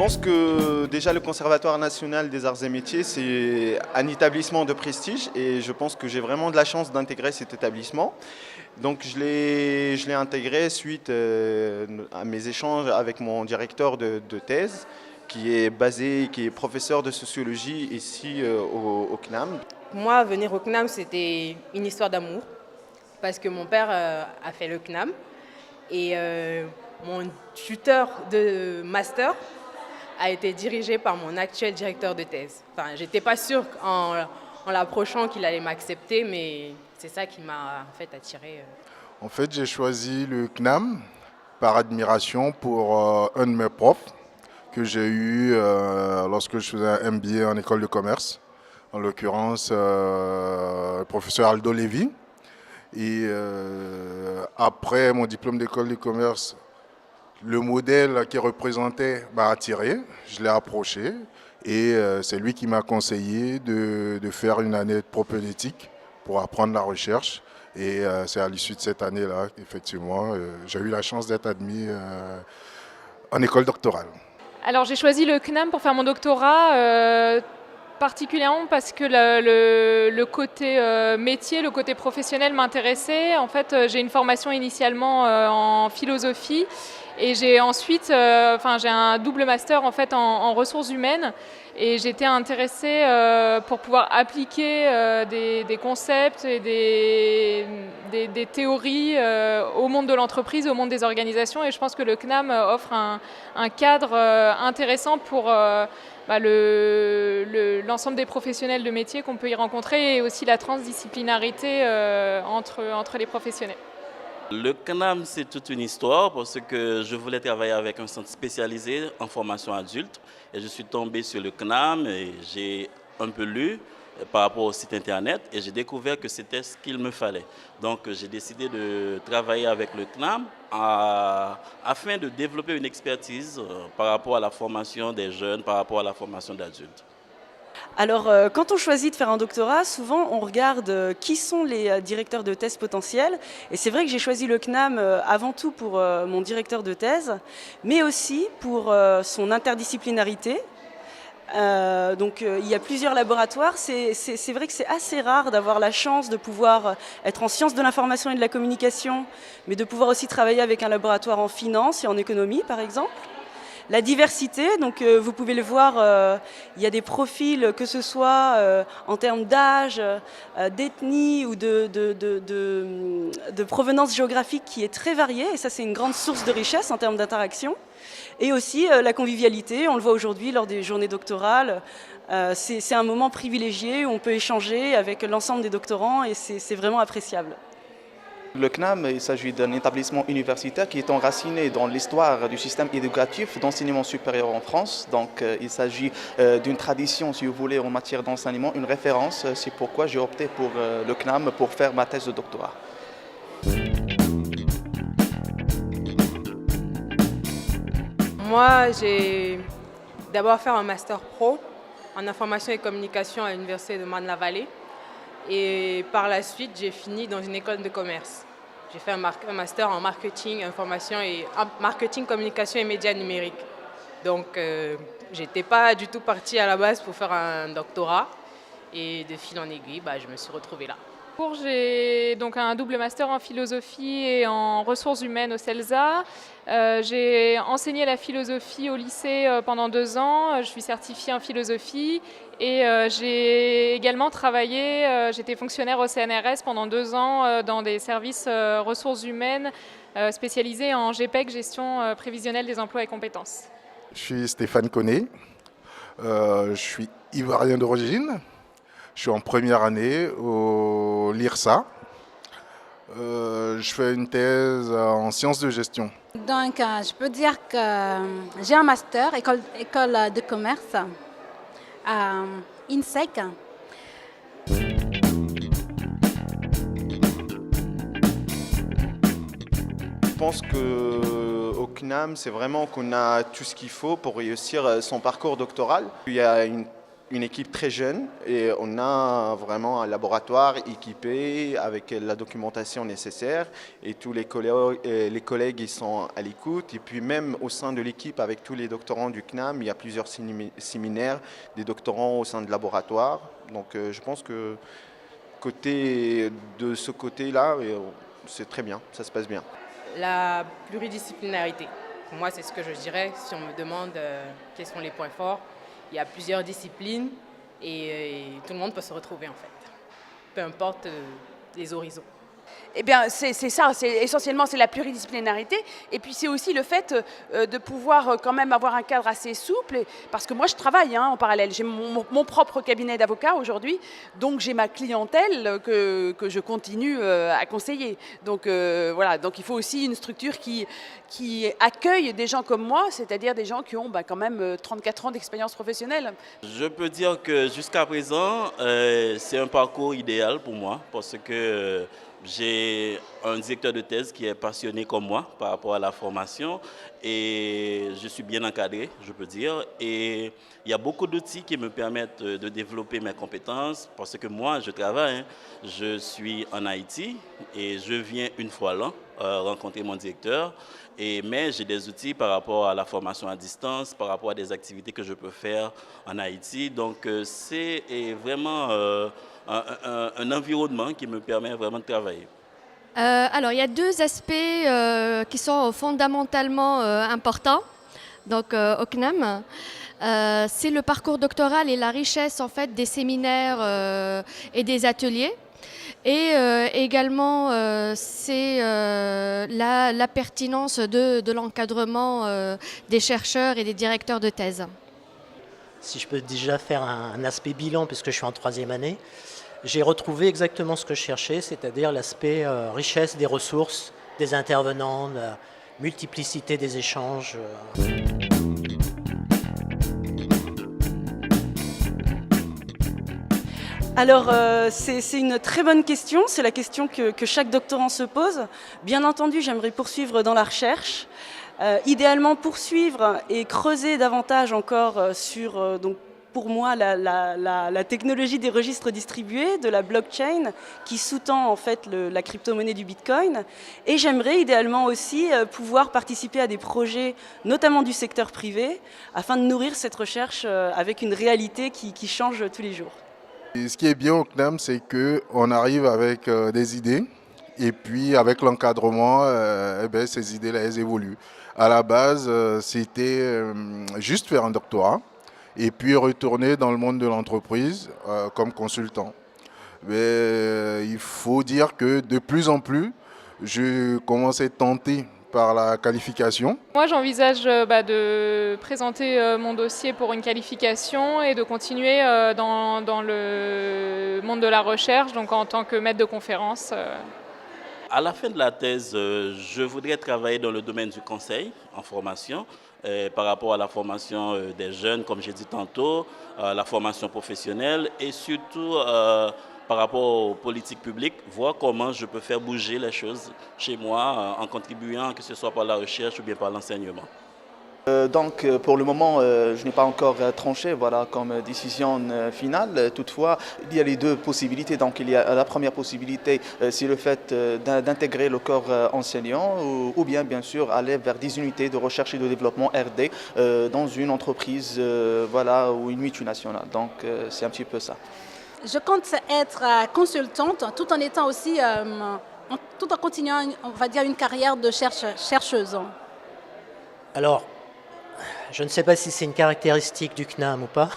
pense que déjà le Conservatoire national des arts et métiers, c'est un établissement de prestige et je pense que j'ai vraiment de la chance d'intégrer cet établissement. Donc je l'ai intégré suite à mes échanges avec mon directeur de thèse qui est professeur de sociologie ici au CNAM. Moi, venir au CNAM, c'était une histoire d'amour parce que mon père a fait le CNAM et mon tuteur de master a été dirigé par mon actuel directeur de thèse. Enfin, j'étais pas sûre en l'approchant qu'il allait m'accepter, mais c'est ça qui m'a en fait attirée. En fait, j'ai choisi le CNAM par admiration pour un de mes profs que j'ai eu lorsque je faisais un MBA en école de commerce, en l'occurrence le professeur Aldo Lévy. Et après mon diplôme d'école de commerce, le modèle qu'il représentait m'a attiré, je l'ai approché et c'est lui qui m'a conseillé de faire une année de propédeutique pour apprendre la recherche. Et c'est à l'issue de cette année-là, effectivement, j'ai eu la chance d'être admis en école doctorale. Alors j'ai choisi le CNAM pour faire mon doctorat, particulièrement parce que le côté métier, le côté professionnel m'intéressait. En fait, j'ai une formation initialement en philosophie et j'ai ensuite, j'ai un double master en fait en ressources humaines. Et j'étais intéressée pour pouvoir appliquer des concepts et des théories au monde de l'entreprise, au monde des organisations. Et je pense que le CNAM offre un cadre intéressant pour l'ensemble des professionnels de métier qu'on peut y rencontrer et aussi la transdisciplinarité entre les professionnels. Le CNAM, c'est toute une histoire parce que je voulais travailler avec un centre spécialisé en formation adulte et je suis tombé sur le CNAM et j'ai un peu lu par rapport au site internet et j'ai découvert que c'était ce qu'il me fallait. Donc j'ai décidé de travailler avec le CNAM afin de développer une expertise par rapport à la formation des jeunes, par rapport à la formation d'adultes. Alors, quand on choisit de faire un doctorat, souvent on regarde qui sont les directeurs de thèse potentiels. Et c'est vrai que j'ai choisi le CNAM avant tout pour mon directeur de thèse, mais aussi pour son interdisciplinarité. Il y a plusieurs laboratoires. C'est vrai que c'est assez rare d'avoir la chance de pouvoir être en sciences de l'information et de la communication, mais de pouvoir aussi travailler avec un laboratoire en finance et en économie, par exemple. La diversité, donc vous pouvez le voir, il y a des profils, que ce soit en termes d'âge, d'ethnie ou de provenance géographique qui est très variée. Et ça, c'est une grande source de richesse en termes d'interaction. Et aussi la convivialité, on le voit aujourd'hui lors des journées doctorales. C'est un moment privilégié où on peut échanger avec l'ensemble des doctorants et c'est vraiment appréciable. Le CNAM, il s'agit d'un établissement universitaire qui est enraciné dans l'histoire du système éducatif d'enseignement supérieur en France. Donc il s'agit d'une tradition, si vous voulez, en matière d'enseignement, une référence. C'est pourquoi j'ai opté pour le CNAM pour faire ma thèse de doctorat. Moi, j'ai d'abord fait un master pro en information et communication à l'université de Marne-la-Vallée. Et par la suite, j'ai fini dans une école de commerce. J'ai fait un master en marketing, marketing, communication et médias numériques. Donc, j'étais pas du tout partie à la base pour faire un doctorat. Et de fil en aiguille, je me suis retrouvée là. J'ai donc un double master en philosophie et en ressources humaines au CELSA. J'ai enseigné la philosophie au lycée pendant 2 ans. Je suis certifiée en philosophie et j'ai également travaillé, j'étais fonctionnaire au CNRS pendant 2 ans dans des services ressources humaines spécialisés en GPEC, gestion prévisionnelle des emplois et compétences. Je suis Stéphane Connet, je suis ivoirien d'origine. Je suis en première année au LIRSA. Je fais une thèse en sciences de gestion. Donc, je peux dire que j'ai un master, école de commerce, à INSEC. Je pense qu'au CNAM, c'est vraiment qu'on a tout ce qu'il faut pour réussir son parcours doctoral. Il y a une une équipe très jeune et on a vraiment un laboratoire équipé avec la documentation nécessaire et tous les collègues ils sont à l'écoute. Et puis même au sein de l'équipe avec tous les doctorants du CNAM, il y a plusieurs séminaires des doctorants au sein de laboratoire. Donc je pense que de ce côté-là, c'est très bien, ça se passe bien. La pluridisciplinarité. Pour moi, c'est ce que je dirais si on me demande quels sont les points forts. Il y a plusieurs disciplines et tout le monde peut se retrouver en fait, peu importe les horizons. Eh bien, c'est ça, essentiellement c'est la pluridisciplinarité et puis c'est aussi le fait de pouvoir quand même avoir un cadre assez souple parce que moi je travaille en parallèle, j'ai mon propre cabinet d'avocat aujourd'hui, donc j'ai ma clientèle que je continue à conseiller. Donc voilà, donc il faut aussi une structure qui accueille des gens comme moi, c'est-à-dire des gens qui ont quand même 34 ans d'expérience professionnelle. Je peux dire que jusqu'à présent, c'est un parcours idéal pour moi parce que j'ai un directeur de thèse qui est passionné comme moi par rapport à la formation et je suis bien encadré, je peux dire. Et il y a beaucoup d'outils qui me permettent de développer mes compétences parce que moi, je travaille, je suis en Haïti et je viens une fois l'an rencontrer mon directeur. Mais j'ai des outils par rapport à la formation à distance, par rapport à des activités que je peux faire en Haïti. Donc c'est vraiment un environnement qui me permet vraiment de travailler. Alors, il y a deux aspects qui sont fondamentalement importants donc, au CNAM. C'est le parcours doctoral et la richesse en fait, des séminaires et des ateliers. Et également, c'est la pertinence de l'encadrement des chercheurs et des directeurs de thèse. Si je peux déjà faire un aspect bilan, puisque je suis en 3e année, j'ai retrouvé exactement ce que je cherchais, c'est-à-dire l'aspect richesse des ressources, des intervenants, la multiplicité des échanges. Alors, c'est une très bonne question. C'est la question que chaque doctorant se pose. Bien entendu, j'aimerais poursuivre dans la recherche. Idéalement, poursuivre et creuser davantage encore sur, donc, pour moi, la technologie des registres distribués, de la blockchain, qui sous-tend en fait la crypto-monnaie du Bitcoin. Et j'aimerais idéalement aussi pouvoir participer à des projets, notamment du secteur privé, afin de nourrir cette recherche avec une réalité qui change tous les jours. Et ce qui est bien au CNAM, c'est qu'on arrive avec des idées et puis avec l'encadrement, ces idées-là, elles évoluent. À la base, c'était juste faire un doctorat et puis retourner dans le monde de l'entreprise comme consultant. Mais il faut dire que de plus en plus, je commence à être tenté par la qualification. Moi, j'envisage de présenter mon dossier pour une qualification et de continuer dans le monde de la recherche, donc en tant que maître de conférence. À la fin de la thèse, je voudrais travailler dans le domaine du conseil en formation par rapport à la formation des jeunes, comme j'ai dit tantôt, la formation professionnelle et surtout par rapport aux politiques publiques, voir comment je peux faire bouger les choses chez moi en contribuant, que ce soit par la recherche ou bien par l'enseignement. Donc pour le moment, je n'ai pas encore tranché comme décision finale. Toutefois, il y a les deux possibilités. Donc il y a la première possibilité, c'est le fait d'intégrer le corps enseignant ou bien sûr aller vers des unités de recherche et de développement RD dans une entreprise ou une multinationale. Donc c'est un petit peu ça. Je compte être consultante tout en étant aussi, tout en continuant, on va dire, une carrière de chercheuse. Alors, je ne sais pas si c'est une caractéristique du CNAM ou pas,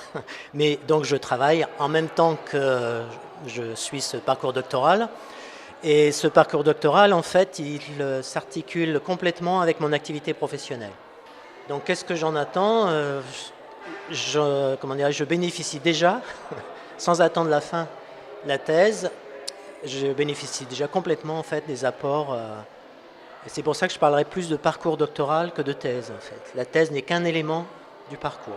mais donc je travaille en même temps que je suis ce parcours doctoral. Et ce parcours doctoral, en fait, il s'articule complètement avec mon activité professionnelle. Donc, qu'est-ce que j'en attends ? Je bénéficie déjà, sans attendre la fin de la thèse, je bénéficie déjà complètement en fait, des apports. Et c'est pour ça que je parlerai plus de parcours doctoral que de thèse. En fait. La thèse n'est qu'un élément du parcours.